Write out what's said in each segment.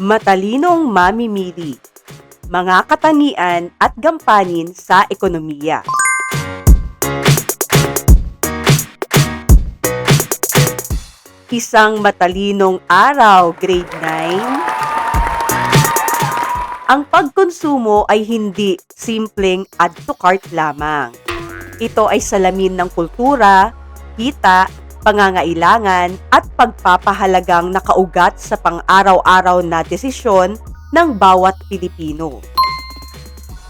Matalinong mamimili, mga katangian at gampanin sa ekonomiya. Isang matalinong araw, grade 9. Ang pagkonsumo ay hindi simpleng add to cart lamang. Ito ay salamin ng kultura, kita, pangangailangan at pagpapahalagang nakaugat sa pang-araw-araw na desisyon ng bawat Pilipino.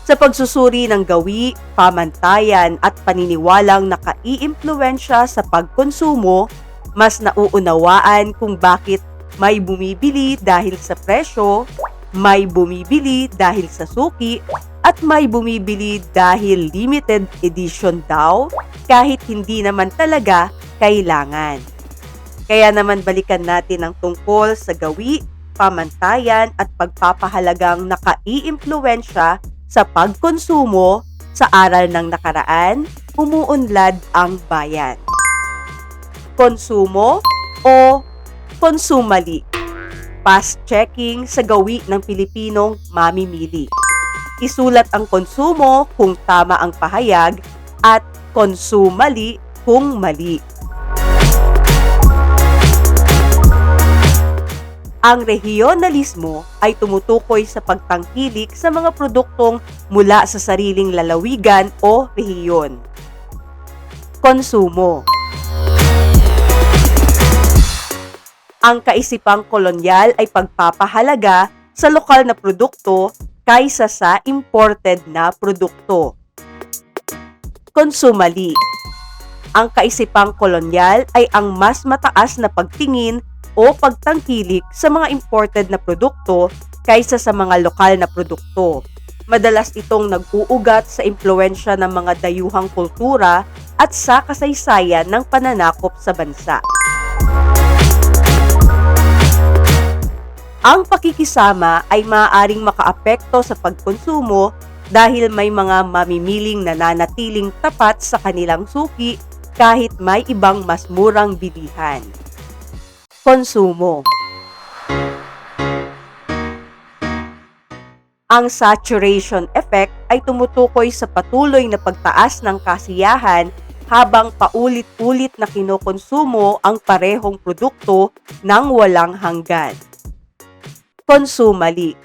Sa pagsusuri ng gawi, pamantayan at paniniwalang nakaiimpluwensya sa pagkonsumo, mas nauunawaan kung bakit may bumibili dahil sa presyo, may bumibili dahil sa suki, at may bumibili dahil limited edition daw kahit hindi naman talaga kailangan. Kaya naman balikan natin ang tungkol sa gawi, pamantayan at pagpapahalagang nakaiimpluwensya sa pagkonsumo. Sa aral ng nakaraan, umuunlad ang bayan. Konsumo o konsumali. Past checking sa gawi ng Pilipinong mamimili. Isulat ang konsumo kung tama ang pahayag at konsumali kung mali. Ang rehiyonalismo ay tumutukoy sa pagtangkilik sa mga produktong mula sa sariling lalawigan o rehiyon. Konsumo. Ang kaisipang kolonyal ay pagpapahalaga sa lokal na produkto kaysa sa imported na produkto. Konsumali. Ang kaisipang kolonyal ay ang mas mataas na pagtingin o pagtangkilik sa mga imported na produkto kaysa sa mga lokal na produkto. Madalas itong nag-uugat sa impluwensya ng mga dayuhang kultura at sa kasaysayan ng pananakop sa bansa. Ang pakikisama ay maaaring makaapekto sa pagkonsumo dahil may mga mamimiling nananatiling tapat sa kanilang suki kahit may ibang mas murang bilihan. Konsumo. Ang saturation effect ay tumutukoy sa patuloy na pagtaas ng kasiyahan habang paulit-ulit na kinokonsumo ang parehong produkto ng walang hanggan. Konsumali.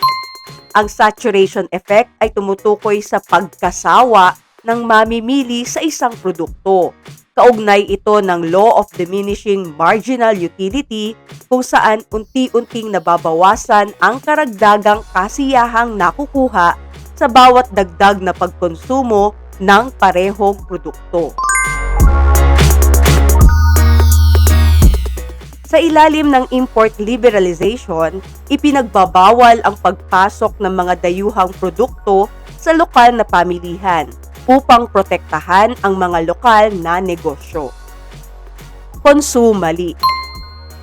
Ang saturation effect ay tumutukoy sa pagkasawa ng mamimili sa isang produkto. Kaugnay ito ng law of diminishing marginal utility kung saan unti-unting nababawasan ang karagdagang kasiyahang nakukuha sa bawat dagdag na pagkonsumo ng parehong produkto. Sa ilalim ng import liberalization, ipinagbabawal ang pagpasok ng mga dayuhang produkto sa lokal na pamilihan upang protektahan ang mga lokal na negosyo. Konsumali.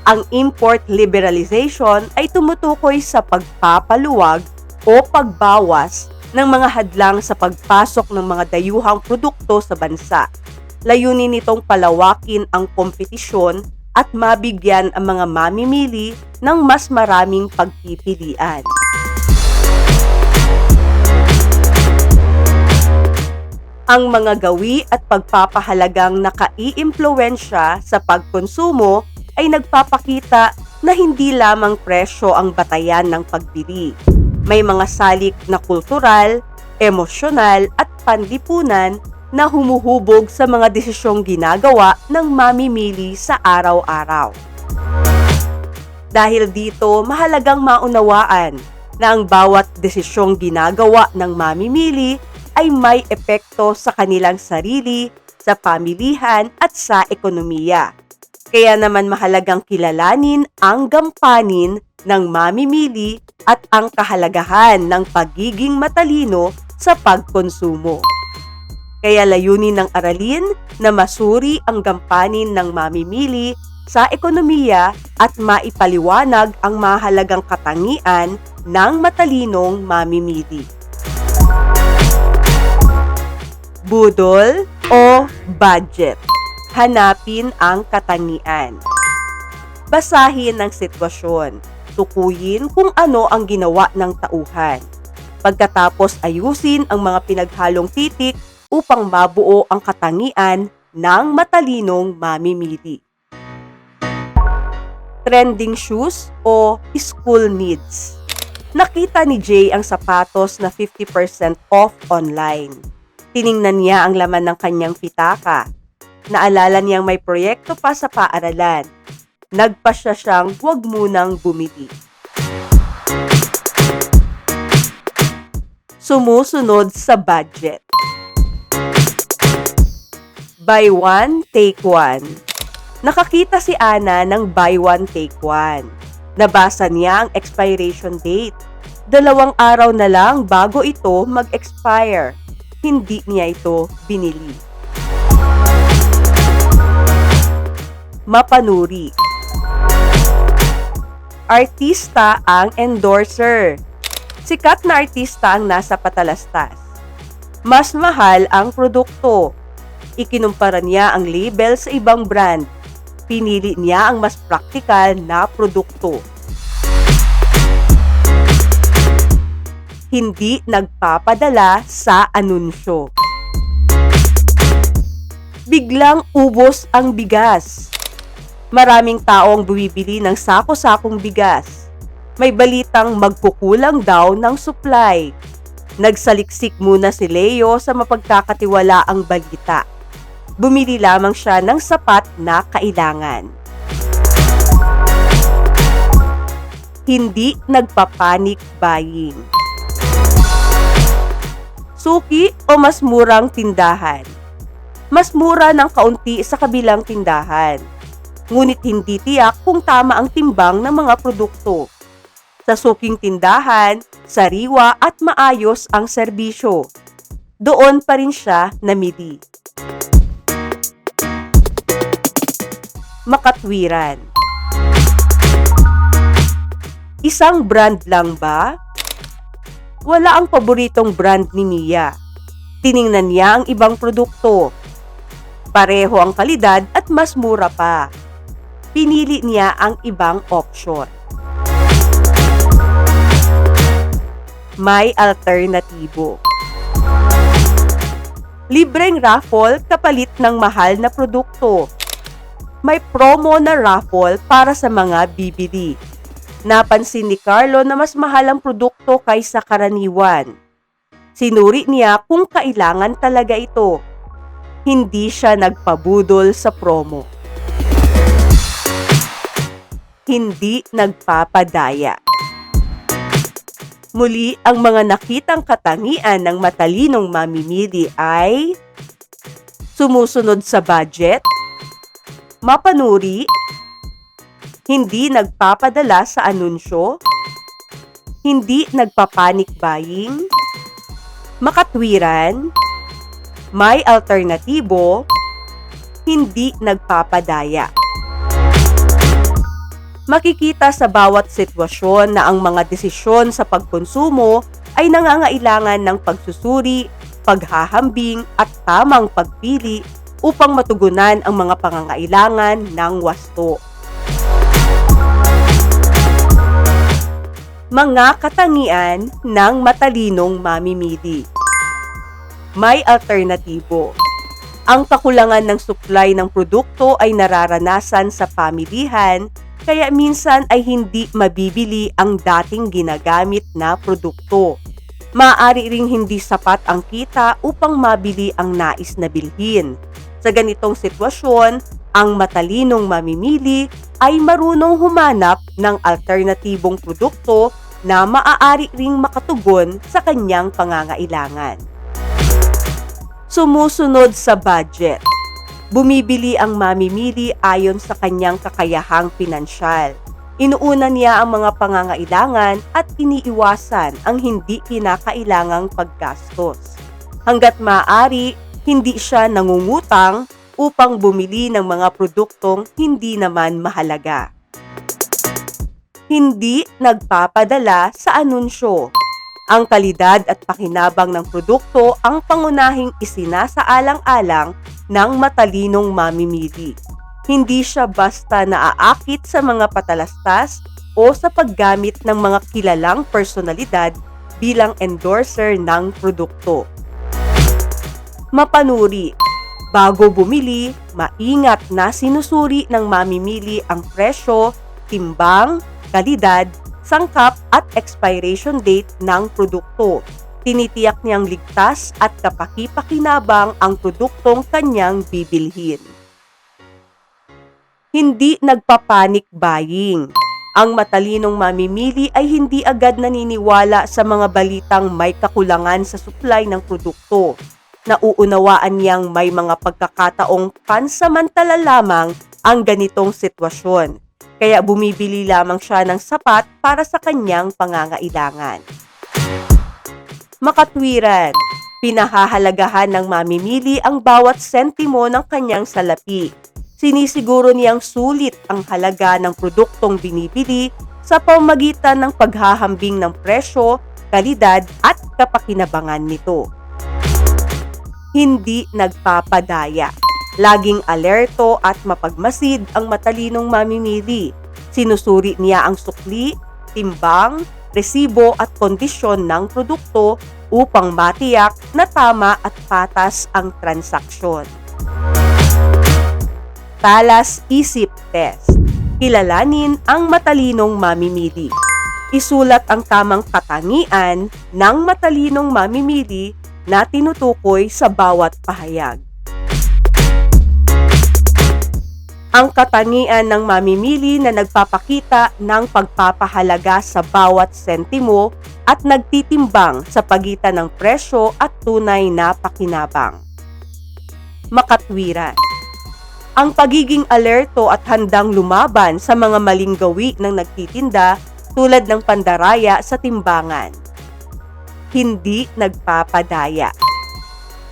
Ang import liberalization ay tumutukoy sa pagpapaluwag o pagbawas ng mga hadlang sa pagpasok ng mga dayuhang produkto sa bansa. Layunin nitong palawakin ang kompetisyon at mabigyan ang mga mamimili ng mas maraming pagpipilian. Ang mga gawi at pagpapahalagang nakaiimpluwensya sa pagkonsumo ay nagpapakita na hindi lamang presyo ang batayan ng pagbili. May mga salik na kultural, emosyonal at panlipunan na humuhubog sa mga desisyong ginagawa ng mamimili sa araw-araw. Dahil dito, mahalagang maunawaan na ang bawat desisyong ginagawa ng mamimili ay may epekto sa kanilang sarili, sa pamilihan at sa ekonomiya. Kaya naman mahalagang kilalanin ang gampanin ng mamimili at ang kahalagahan ng pagiging matalino sa pagkonsumo. Kaya layunin ng aralin na masuri ang gampanin ng mamimili sa ekonomiya at maipaliwanag ang mahalagang katangian ng matalinong mamimili. Budol o budget. Hanapin ang katangian. Basahin ang sitwasyon. tukuyin kung ano ang ginawa ng tauhan. Pagkatapos ayusin ang mga pinaghalong titik upang mabuo ang katangian ng matalinong mamimili. Trending shoes o school needs. Nakita ni Jay ang sapatos na 50% off online. Tiningnan niya ang laman ng kanyang pitaka. Naalala niyang may proyekto pa sa paaralan. Nagpasya siyang huwag munang bumili. Sumusunod sa budget. Buy one, take one. Nakakita si Ana ng buy one, take one. Nabasa niya ang expiration date. 2 araw na lang bago ito mag-expire. Hindi niya ito binili. Mapanuri. Artista ang endorser. Sikat na artista ang nasa patalastas. Mas mahal ang produkto. Ikinumpara niya ang label sa ibang brand. Pinili niya ang mas praktikal na produkto. Hindi nagpapadala sa anunsyo. Biglang ubos ang bigas. Maraming tao ang bumibili ng sako-sakong bigas. May balitang magkukulang daw ng supply. Nagsaliksik muna si Leo sa mapagkakatiwalaang balita. Bumili lamang siya ng sapat na kailangan. Hindi nagpa-panic buying. Suki o mas murang tindahan? Mas mura ng kaunti sa kabilang tindahan. Ngunit hindi tiyak kung tama ang timbang ng mga produkto. Sa suking tindahan, sariwa at maayos ang serbisyo. Doon pa rin siya namili. Makatwiran. Isang brand lang ba? Wala ang paboritong brand ni Mia. Tiningnan niya ang ibang produkto. Pareho ang kalidad at mas mura pa. Pinili niya ang ibang option. May alternatibo. Libreng raffle kapalit ng mahal na produkto. May promo na raffle para sa mga bibili. Napansin ni Carlo na mas mahal ang produkto kaysa karaniwan. Sinuri niya kung kailangan talaga ito. Hindi siya nagpabudol sa promo. Hindi nagpapadaya. Muli, ang mga nakitang katangian ng matalinong mamimili ay sumusunod sa budget, mapanuri, hindi nagpapadala sa anunsyo, hindi nagpa-panic buying, makatwiran, may alternatibo, hindi nagpapadaya. Makikita sa bawat sitwasyon na ang mga desisyon sa pagkonsumo ay nangangailangan ng pagsusuri, paghahambing at tamang pagpili upang matugunan ang mga pangangailangan ng wasto. Mga katangian ng matalinong mamimili. May alternatibo. Ang kakulangan ng supply ng produkto ay nararanasan sa pamilihan, kaya minsan ay hindi mabibili ang dating ginagamit na produkto. Maaari ring hindi sapat ang kita upang mabili ang nais na bilhin. Sa ganitong sitwasyon, ang matalinong mamimili ay marunong humanap ng alternatibong produkto na maaari ring makatugon sa kanyang pangangailangan. Sumusunod sa budget. Bumibili ang mamimili ayon sa kanyang kakayahang pinansyal. Inuuna niya ang mga pangangailangan at iniiwasan ang hindi kinakailangang paggastos. Hanggat maaari, hindi siya nangungutang upang bumili ng mga produktong hindi naman mahalaga. Hindi nagpapadala sa anunsyo. Ang kalidad at pakinabang ng produkto ang pangunahing isinasaalang-alang ng matalinong mamimili. Hindi siya basta naaakit sa mga patalastas, o sa paggamit ng mga kilalang personalidad bilang endorser ng produkto. Mapanuri. Bago bumili, maingat na sinusuri ng mamimili ang presyo, timbang, kalidad, sangkap at expiration date ng produkto. Tinitiyak niyang ligtas at kapaki-pakinabang ang produktong kanyang bibilhin. Hindi nagpa-panic buying. Ang matalinong mamimili ay hindi agad naniniwala sa mga balitang may kakulangan sa supply ng produkto. Nauunawaan niyang may mga pagkakataong pansamantala lamang ang ganitong sitwasyon. Kaya bumibili lamang siya ng sapat para sa kanyang pangangailangan. Makatwiran. Pinahahalagahan ng mamimili ang bawat sentimo ng kanyang salapi. Sinisiguro niyang sulit ang halaga ng produktong binibili sa pamamagitan ng paghahambing ng presyo, kalidad at kapakinabangan nito. Hindi nagpapadaya. Laging alerto at mapagmasid ang matalinong mamimili. Sinusuri niya ang sukli, timbang, resibo at kondisyon ng produkto upang matiyak na tama at patas ang transaksyon. Talas Isip Test. Kilalanin ang matalinong mamimili. Isulat ang tamang katangian ng matalinong mamimili na tinutukoy sa bawat pahayag. Ang katangian ng mamimili na nagpapakita ng pagpapahalaga sa bawat sentimo at nagtitimbang sa pagitan ng presyo at tunay na pakinabang. Makatwiran. Ang pagiging alerto at handang lumaban sa mga maling gawi ng nagtitinda tulad ng pandaraya sa timbangan. Hindi nagpapadaya.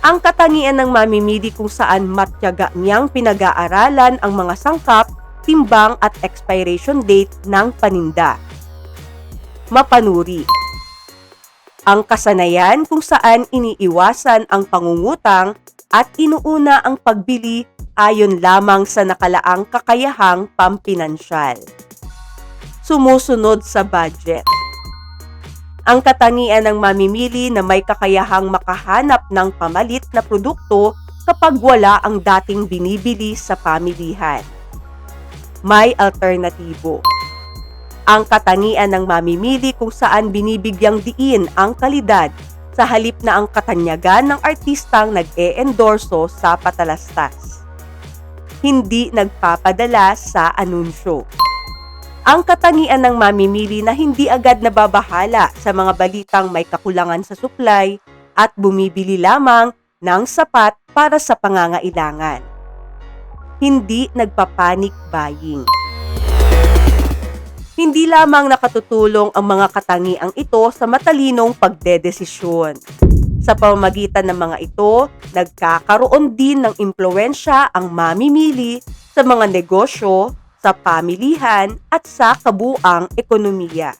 Ang katangian ng mamimili kung saan matyaga niyang pinag-aaralan ang mga sangkap, timbang at expiration date ng paninda. Mapanuri. Ang kasanayan kung saan iniiwasan ang pangungutang at inuuna ang pagbili ayon lamang sa nakalaang kakayahang pampinansyal. Sumusunod sa budget. Ang katangian ng mamimili na may kakayahang makahanap ng pamalit na produkto kapag wala ang dating binibili sa pamilihan. May alternatibo. Ang katangian ng mamimili kung saan binibigyang diin ang kalidad sa halip na ang katanyagan ng artistang nag-e-endorso sa patalastas. Hindi nagpapadala sa anunsyo. Ang katangian ng mamimili na hindi agad nababahala sa mga balitang may kakulangan sa supply at bumibili lamang ng sapat para sa pangangailangan. Hindi nagpa-panic buying. Hindi lamang nakatutulong ang mga katangiang ito sa matalinong pagdedesisyon. Sa pamamagitan ng mga ito, nagkakaroon din ng impluwensya ang mamimili sa mga negosyo, sa pamilihan at sa kabuuang ekonomiya.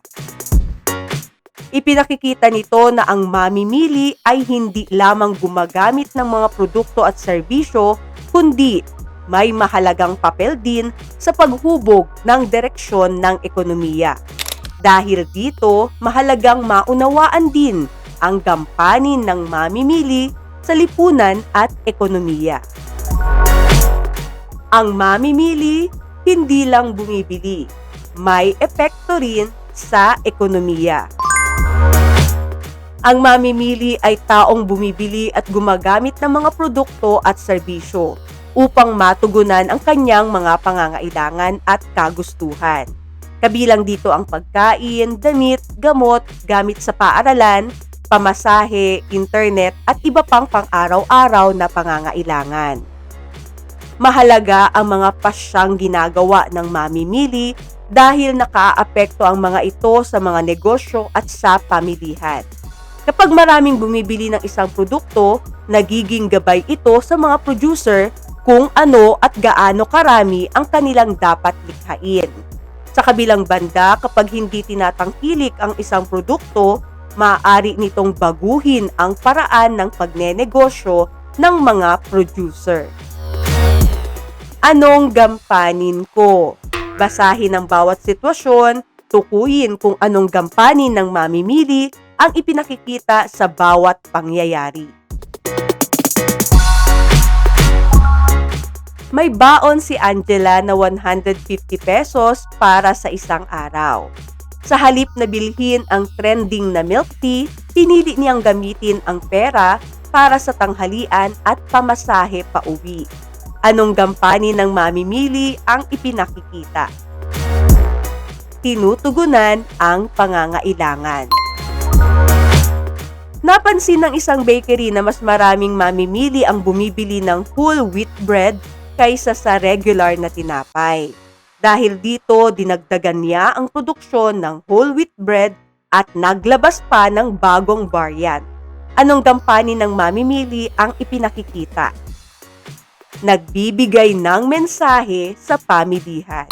Ipinakikita nito na ang mamimili ay hindi lamang gumagamit ng mga produkto at serbisyo, kundi may mahalagang papel din sa paghubog ng direksyon ng ekonomiya. Dahil dito, mahalagang maunawaan din ang gampanin ng mamimili sa lipunan at ekonomiya. Ang mamimili hindi lang bumibili, may epekto rin sa ekonomiya. Ang mamimili ay taong bumibili at gumagamit ng mga produkto at serbisyo upang matugunan ang kanyang mga pangangailangan at kagustuhan. Kabilang dito ang pagkain, damit, gamot, gamit sa paaralan, pamasahe, internet at iba pang pang-araw-araw na pangangailangan. Mahalaga ang mga pasyang ginagawa ng mamimili dahil nakaaapekto ang mga ito sa mga negosyo at sa pamilihan. Kapag maraming bumibili ng isang produkto, nagiging gabay ito sa mga producer kung ano at gaano karami ang kanilang dapat likhain. Sa kabilang banda, kapag hindi tinatangkilik ang isang produkto, maaari nitong baguhin ang paraan ng pagnenegosyo ng mga producer. Anong gampanin ko? Basahin ang bawat sitwasyon tukuyin kung anong gampanin ng mamimili ang ipinakikita sa bawat pangyayari. May baon si Angela na 150 pesos para sa isang araw. Sa halip na bilhin ang trending na milk tea, pinili niyang gamitin ang pera para sa tanghalian at pamasahe pauwi. Anong gampanin ng mamimili ang ipinakikita? Tinutugunan ang pangangailangan. Napansin ng isang bakery na mas maraming mamimili ang bumibili ng whole wheat bread kaysa sa regular na tinapay. Dahil dito, dinagdagan niya ang produksyon ng whole wheat bread at naglabas pa ng bagong variant. Anong gampanin ng mamimili ang ipinakikita? Nagbibigay ng mensahe sa pamilihan.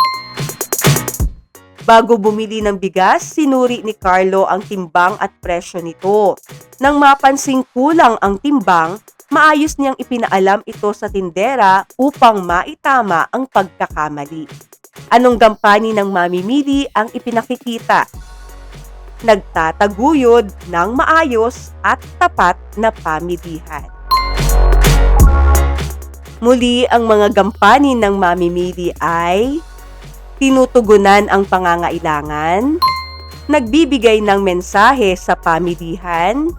Bago bumili ng bigas, sinuri ni Carlo ang timbang at presyo nito. Nang mapansing kulang ang timbang, maayos niyang ipinaalam ito sa tindera upang maitama ang pagkakamali. Anong gampanin ng mamimili ang ipinakikita? Nagtataguyod ng maayos at tapat na pamilihan. Muli, ang mga gampanin ng mamimili ay tinutugunan ang pangangailangan, nagbibigay ng mensahe sa pamilihan,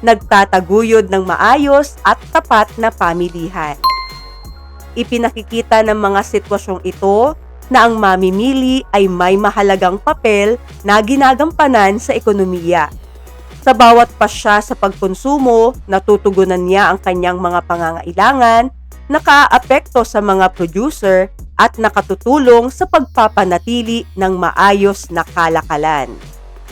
nagtataguyod ng maayos at tapat na pamilihan. Ipinakikita ng mga sitwasyong ito na ang mamimili ay may mahalagang papel na ginagampanan sa ekonomiya. Sa bawat pasya sa pagkonsumo, natutugunan niya ang kanyang mga pangangailangan, nakaapekto sa mga producer at nakatutulong sa pagpapanatili ng maayos na kalakalan.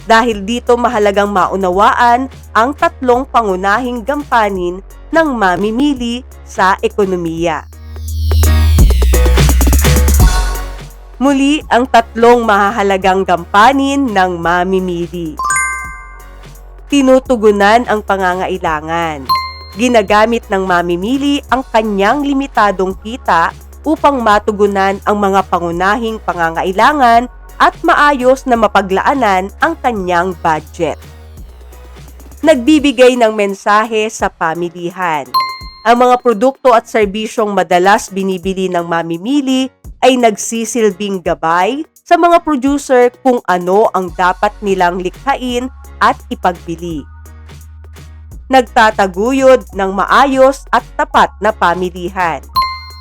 Dahil dito mahalagang maunawaan ang tatlong pangunahing gampanin ng mamimili sa ekonomiya. Muli, ang tatlong mahahalagang gampanin ng mamimili. Tinutugunan ang pangangailangan. Ginagamit ng mamimili ang kanyang limitadong kita upang matugunan ang mga pangunahing pangangailangan at maayos na mapaglaanan ang kanyang budget. Nagbibigay ng mensahe sa pamilihan. Ang mga produkto at serbisyong madalas binibili ng mamimili ay nagsisilbing gabay sa mga producer kung ano ang dapat nilang likhain at ipagbili. Nagtataguyod ng maayos at tapat na pamilihan.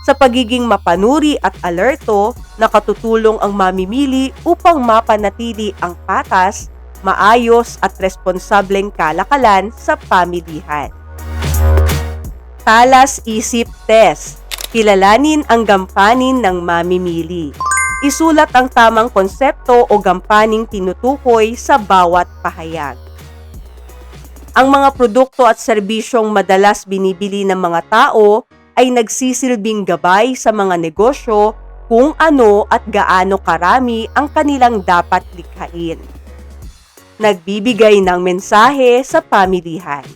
Sa pagiging mapanuri at alerto, nakatutulong ang mamimili upang mapanatili ang patas, maayos at responsableng kalakalan sa pamilihan. Talas-isip test. Kilalanin ang gampanin ng mamimili. Isulat ang tamang konsepto o gampaning tinutukoy sa bawat pahayag. Ang mga produkto at serbisyong madalas binibili ng mga tao ay nagsisilbing gabay sa mga negosyo kung ano at gaano karami ang kanilang dapat likhain. Nagbibigay ng mensahe sa pamilihan.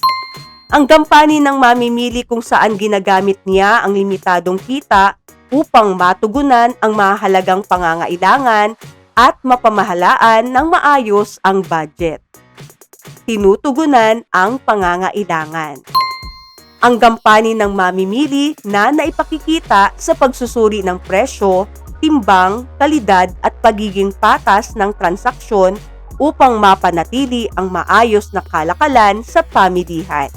Ang gampanin ng mamimili kung saan ginagamit niya ang limitadong kita upang matugunan ang mahalagang pangangailangan at mapamahalaan ng maayos ang budget. Tinutugunan ang pangangailangan. Ang gampanin ng mamimili na naipakikita sa pagsusuri ng presyo, timbang, kalidad at pagiging patas ng transaksyon upang mapanatili ang maayos na kalakalan sa pamilihan.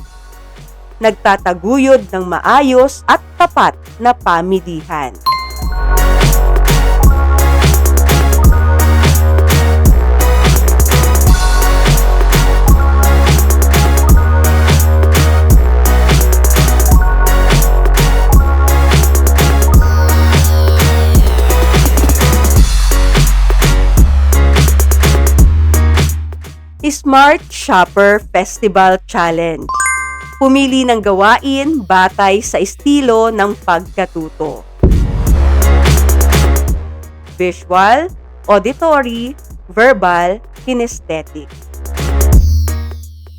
Nagtataguyod ng maayos at tapat na pamilihan. Smart Shopper Festival Challenge. Pumili ng gawain batay sa estilo ng pagkatuto. Visual, auditory, verbal, kinesthetic.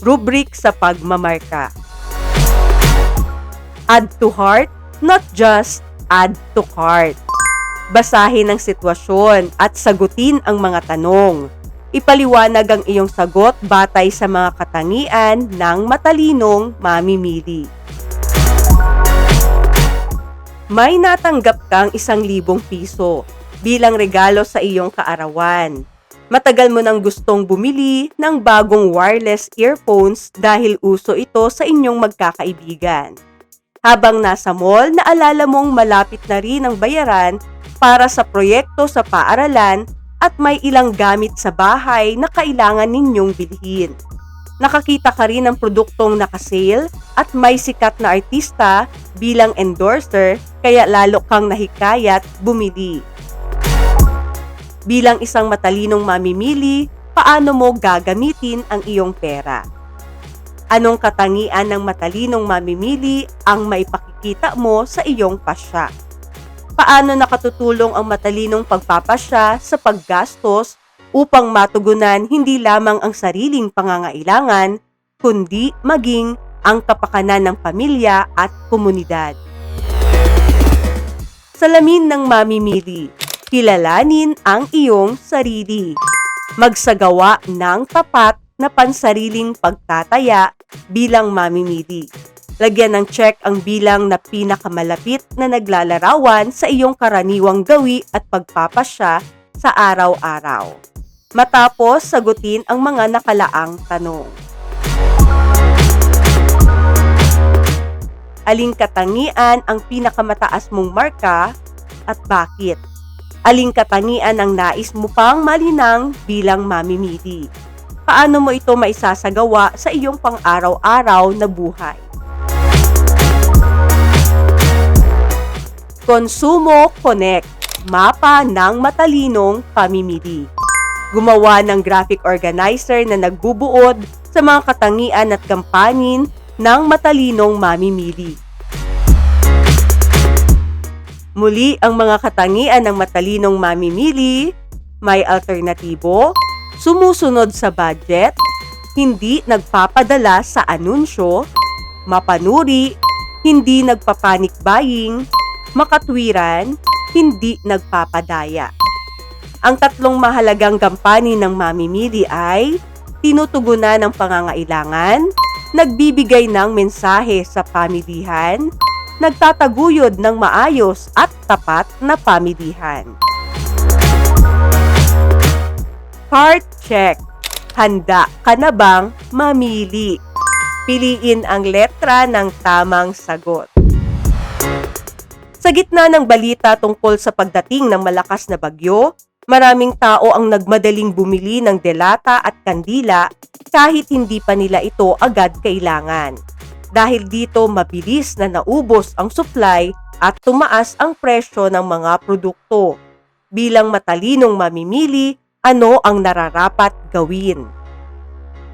Rubric sa pagmamarka. Add to heart, not just add to cart. Basahin ang sitwasyon at sagutin ang mga tanong. Ipaliwanag ang iyong sagot batay sa mga katangian ng matalinong mamimili. May natanggap kang 1,000 piso bilang regalo sa iyong kaarawan. Matagal mo nang gustong bumili ng bagong wireless earphones dahil uso ito sa inyong magkakaibigan. Habang nasa mall, naalala mong malapit na rin ang bayaran para sa proyekto sa paaralan at may ilang gamit sa bahay na kailangan ninyong bilhin. Nakakita ka rin ng produktong nakasale at may sikat na artista bilang endorser kaya lalo kang nahikayat bumili. Bilang isang matalinong mamimili, paano mo gagamitin ang iyong pera? Anong katangian ng matalinong mamimili ang maipakikita mo sa iyong pasya? Paano nakatutulong ang matalinong pagpapasya sa paggastos upang matugunan hindi lamang ang sariling pangangailangan, kundi maging ang kapakanan ng pamilya at komunidad? Salamin ng mamimili. Kilalanin ang iyong sarili. Magsagawa ng tapat na pansariling pagtataya bilang mamimili. Lagyan ng check ang bilang na pinakamalapit na naglalarawan sa iyong karaniwang gawi at pagpapasya sa araw-araw. Matapos sagutin ang mga nakalaang tanong. Aling katangian ang pinakamataas mong marka at bakit? Aling katangian ang nais mo pang malinang bilang mamimili? Paano mo ito maisasagawa sa iyong pang-araw-araw na buhay? Konsumo Connect, mapa ng matalinong pamimili. Gumawa ng graphic organizer na nagbubuod sa mga katangian at kampanin ng matalinong mamimili. Muli ang mga katangian ng matalinong mamimili, may alternatibo, sumusunod sa budget, hindi nagpapadala sa anunsyo, mapanuri, hindi nagpapanic buying, makatwiran, hindi nagpapadaya. Ang tatlong mahalagang gampanin ng mamimili ay tinutugunan ng pangangailangan, nagbibigay ng mensahe sa pamilihan, nagtataguyod ng maayos at tapat na pamilihan. Heart check. Handa ka na bang mamili? Piliin ang letra ng tamang sagot. Sa gitna ng balita tungkol sa pagdating ng malakas na bagyo, maraming tao ang nagmadaling bumili ng delata at kandila kahit hindi pa nila ito agad kailangan. Dahil dito mabilis na naubos ang supply at tumaas ang presyo ng mga produkto. Bilang matalinong mamimili, ano ang nararapat gawin?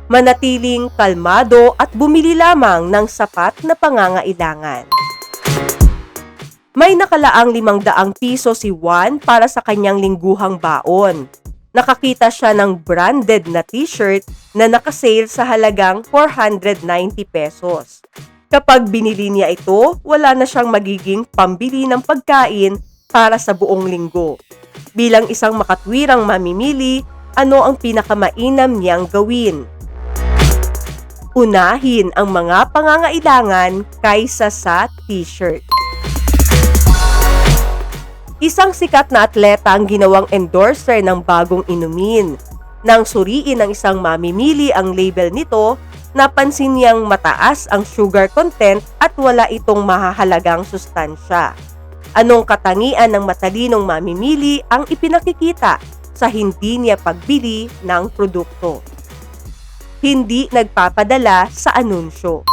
Manatiling kalmado at bumili lamang ng sapat na pangangailangan. May nakalaang 500 piso si Juan para sa kanyang lingguhang baon. Nakakita siya ng branded na t-shirt na nakasale sa halagang 490 pesos. Kapag binili niya ito, wala na siyang magiging pambili ng pagkain para sa buong linggo. Bilang isang makatwirang mamimili, ano ang pinakamainam niyang gawin? Unahin ang mga pangangailangan kaysa sa t-shirt. Isang sikat na atleta ang ginawang endorser ng bagong inumin. Nang suriin ng isang mamimili ang label nito, napansin niyang mataas ang sugar content at wala itong mahahalagang sustansya. Anong katangian ng matalinong mamimili ang ipinakikita sa hindi niya pagbili ng produkto? Hindi nagpapadala sa anunsyo.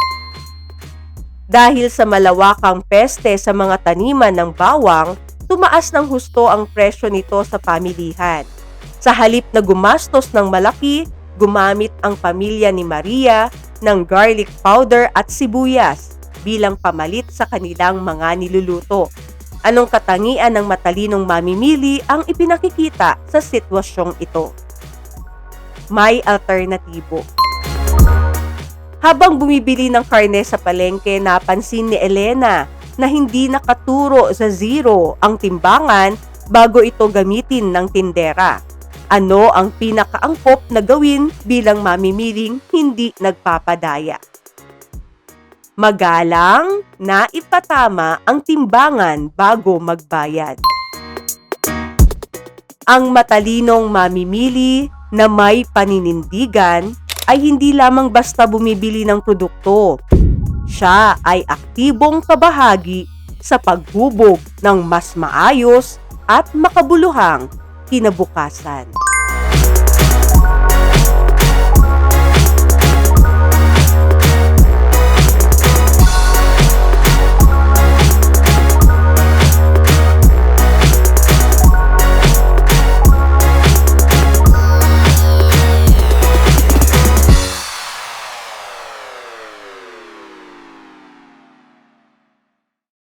Dahil sa malawakang peste sa mga taniman ng bawang, tumaas ng husto ang presyo nito sa pamilihan. Sa halip na gumastos ng malaki, gumamit ang pamilya ni Maria ng garlic powder at sibuyas bilang pamalit sa kanilang mga niluluto. Anong katangian ng matalinong mamimili ang ipinakikita sa sitwasyong ito? May alternatibo. Habang bumibili ng karne sa palengke, napansin ni Elena na hindi nakaturo sa zero ang timbangan bago ito gamitin ng tindera. Ano ang pinakaangkop na gawin bilang mamimiling hindi nagpapadaya? Magalang na ipatama ang timbangan bago magbayad. Ang matalinong mamimili na may paninindigan ay hindi lamang basta bumibili ng produkto. Siya ay aktibong kabahagi sa paghubog ng mas maayos at makabuluhang kinabukasan.